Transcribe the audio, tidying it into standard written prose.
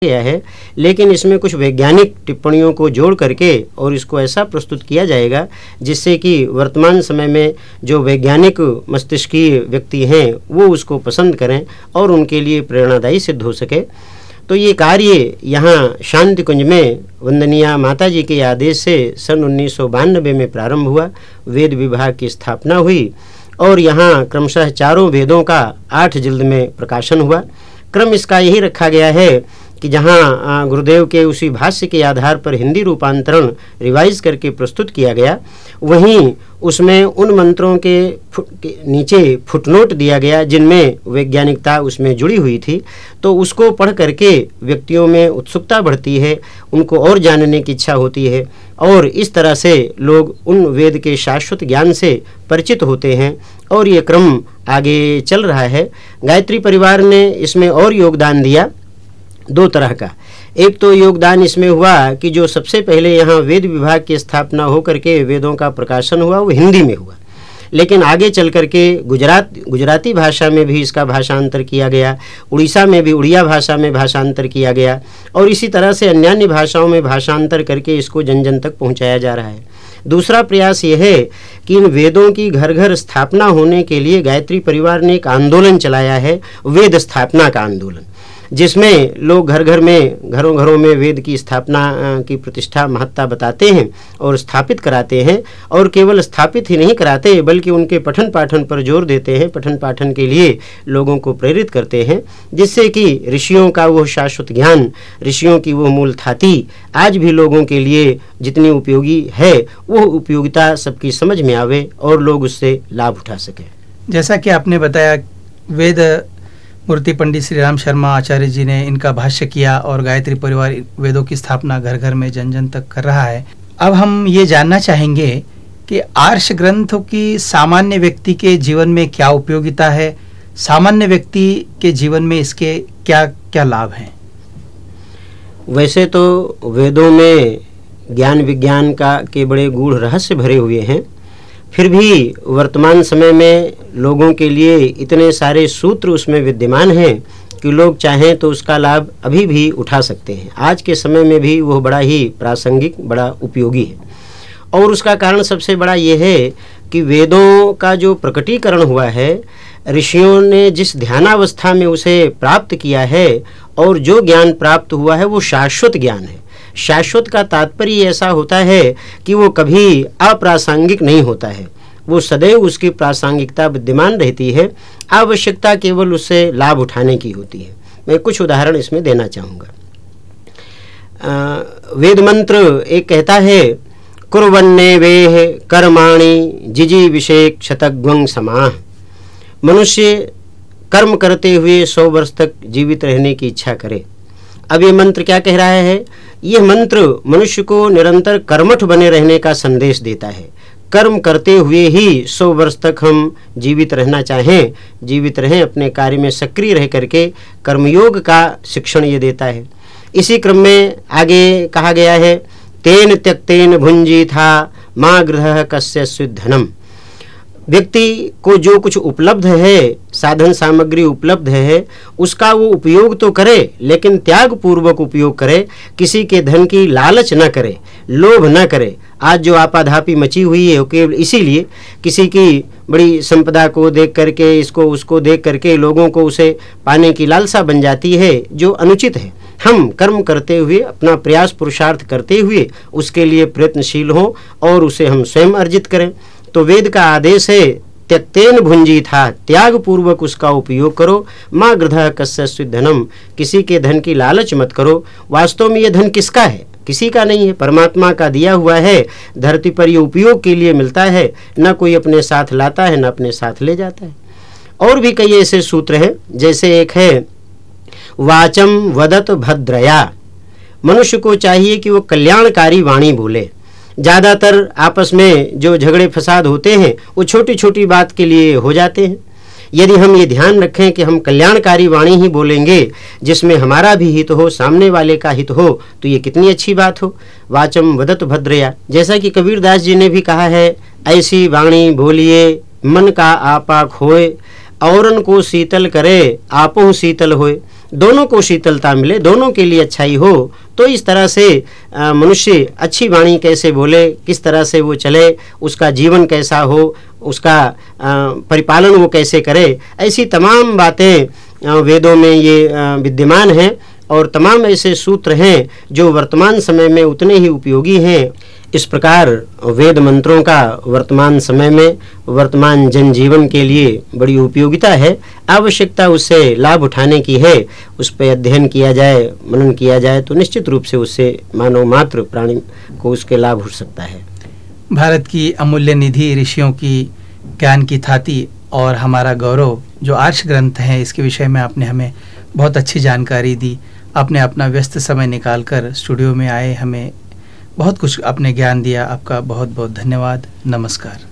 गया है, लेकिन इसमें कुछ वैज्ञानिक टिप्पणियों को जोड़ करके और इसको ऐसा प्रस्तुत किया जाएगा जिससे कि वर्तमान समय में जो वैज्ञानिक मस्तिष्कीय व्यक्ति हैं वो उसको पसंद करें और उनके लिए प्रेरणादायी सिद्ध हो सके। तो ये कार्य यहाँ शांति कुंज में वंदनीय माता जी के आदेश से सन 1992 में प्रारंभ हुआ। वेद विभाग की स्थापना हुई और यहाँ क्रमशः चारों वेदों का 8 जिल्द में प्रकाशन हुआ। क्रम इसका यही रखा गया है कि जहाँ गुरुदेव के उसी भाष्य के आधार पर हिंदी रूपांतरण रिवाइज करके प्रस्तुत किया गया, वहीं उसमें उन मंत्रों के नीचे फुटनोट दिया गया जिनमें वैज्ञानिकता उसमें जुड़ी हुई थी। तो उसको पढ़ करके व्यक्तियों में उत्सुकता बढ़ती है, उनको और जानने की इच्छा होती है और इस तरह से लोग उन वेद के शाश्वत ज्ञान से परिचित होते हैं और ये क्रम आगे चल रहा है। गायत्री परिवार ने इसमें और योगदान दिया 2 तरह का। एक तो योगदान इसमें हुआ कि जो सबसे पहले यहाँ वेद विभाग की स्थापना हो करके वेदों का प्रकाशन हुआ वो हिंदी में हुआ, लेकिन आगे चल करके गुजराती भाषा में भी इसका भाषांतर किया गया, उड़ीसा में भी उड़िया भाषा में भाषांतर किया गया और इसी तरह से अन्य भाषाओं में भाषांतर करके इसको जन जन तक पहुँचाया जा रहा है। दूसरा प्रयास यह है कि इन वेदों की घर घर स्थापना होने के लिए गायत्री परिवार ने एक आंदोलन चलाया है, वेद स्थापना का आंदोलन, जिसमें लोग घर घर में घरों घरों में वेद की स्थापना की प्रतिष्ठा महत्ता बताते हैं और स्थापित कराते हैं और केवल स्थापित ही नहीं कराते बल्कि उनके पठन पाठन पर जोर देते हैं, पठन पाठन के लिए लोगों को प्रेरित करते हैं, जिससे कि ऋषियों का वो शाश्वत ज्ञान, ऋषियों की वो मूल थाती आज भी लोगों के लिए जितनी उपयोगी है वो उपयोगिता सबकी समझ में आवे और लोग उससे लाभ उठा सकें। जैसा कि आपने बताया, वेद मूर्ति पंडित श्री राम शर्मा आचार्य जी ने इनका भाष्य किया और गायत्री परिवार वेदों की स्थापना घर घर में जन जन तक कर रहा है। अब हम ये जानना चाहेंगे कि आर्ष ग्रंथों की सामान्य व्यक्ति के जीवन में क्या उपयोगिता है, सामान्य व्यक्ति के जीवन में इसके क्या क्या लाभ हैं। वैसे तो वेदों में ज्ञान विज्ञान के बड़े गूढ़ रहस्य भरे हुए हैं, फिर भी वर्तमान समय में लोगों के लिए इतने सारे सूत्र उसमें विद्यमान हैं कि लोग चाहें तो उसका लाभ अभी भी उठा सकते हैं। आज के समय में भी वो बड़ा ही प्रासंगिक, बड़ा उपयोगी है और उसका कारण सबसे बड़ा ये है कि वेदों का जो प्रकटीकरण हुआ है, ऋषियों ने जिस ध्यानावस्था में उसे प्राप्त किया है और जो ज्ञान प्राप्त हुआ है वो शाश्वत ज्ञान है। शाश्वत का तात्पर्य ऐसा होता है कि वो कभी अप्रासंगिक नहीं होता है, वो सदैव उसकी प्रासंगिकता विद्यमान रहती है, आवश्यकता केवल उससे लाभ उठाने की होती है। मैं कुछ उदाहरण इसमें देना चाहूँगा। वेद मंत्र एक कहता है, कुर्वन्ने वेह कर्माणि जिजी विषेक क्षतग्वं समाह। मनुष्य कर्म करते हुए 100 वर्ष तक जीवित रहने की इच्छा करे। अब ये मंत्र क्या कह रहा है? यह मंत्र मनुष्य को निरंतर कर्मठ बने रहने का संदेश देता है। कर्म करते हुए ही 100 वर्ष तक हम जीवित रहना चाहें, जीवित रहें, अपने कार्य में सक्रिय रह करके कर्मयोग का शिक्षण ये देता है। इसी क्रम में आगे कहा गया है, तेन त्यक्तेन भुंजी था माँ गृह कस्य धनम। व्यक्ति को जो कुछ उपलब्ध है, साधन सामग्री उपलब्ध है, उसका वो उपयोग तो करे लेकिन त्याग पूर्वक उपयोग करे, किसी के धन की लालच न करे, लोभ न करे। आज जो आपाधापी मची हुई है केवल इसीलिए किसी की बड़ी संपदा को देख करके, इसको उसको देख करके लोगों को उसे पाने की लालसा बन जाती है, जो अनुचित है। हम कर्म करते हुए, अपना प्रयास पुरुषार्थ करते हुए उसके लिए प्रयत्नशील हों और उसे हम स्वयं अर्जित करें। तो वेद का आदेश है, त्यक्तेन भुंजी था, त्याग पूर्वक उसका उपयोग करो। माँ गृह कस्य धनम, किसी के धन की लालच मत करो। वास्तव में ये धन किसका है? किसी का नहीं है, परमात्मा का दिया हुआ है। धरती पर ये उपयोग के लिए मिलता है, न कोई अपने साथ लाता है न अपने साथ ले जाता है। और भी कई ऐसे सूत्र हैं, जैसे एक है वाचम वदत भद्रया। मनुष्य को चाहिए कि वो कल्याणकारी वाणी बोले। ज़्यादातर आपस में जो झगड़े फसाद होते हैं वो छोटी छोटी बात के लिए हो जाते हैं। यदि हम ये ध्यान रखें कि हम कल्याणकारी वाणी ही बोलेंगे जिसमें हमारा भी हित हो, सामने वाले का हित हो, तो ये कितनी अच्छी बात हो। वाचम वदत भद्रया, जैसा कि कबीरदास जी ने भी कहा है, ऐसी वाणी बोलिए मन का आपा खोए, औरन को शीतल करे आपो शीतल होए। दोनों को शीतलता मिले, दोनों के लिए अच्छाई हो। तो इस तरह से मनुष्य अच्छी वाणी कैसे बोले, किस तरह से वो चले, उसका जीवन कैसा हो, उसका परिपालन वो कैसे करे, ऐसी तमाम बातें वेदों में ये विद्यमान हैं और तमाम ऐसे सूत्र हैं जो वर्तमान समय में उतने ही उपयोगी हैं। इस प्रकार वेद मंत्रों का वर्तमान समय में वर्तमान जनजीवन के लिए बड़ी उपयोगिता है। आवश्यकता उससे लाभ उठाने की है, उस पर अध्ययन किया जाए, मनन किया जाए तो निश्चित रूप से उससे मानव मात्र प्राणी को उसके लाभ हो सकता है। भारत की अमूल्य निधि, ऋषियों की ज्ञान की थाती और हमारा गौरव जो आर्ष ग्रंथ हैं, इसके विषय में आपने हमें बहुत अच्छी जानकारी दी। आपने अपना व्यस्त समय निकालकर स्टूडियो में आए, हमें बहुत कुछ अपने ज्ञान दिया। आपका बहुत बहुत धन्यवाद। नमस्कार।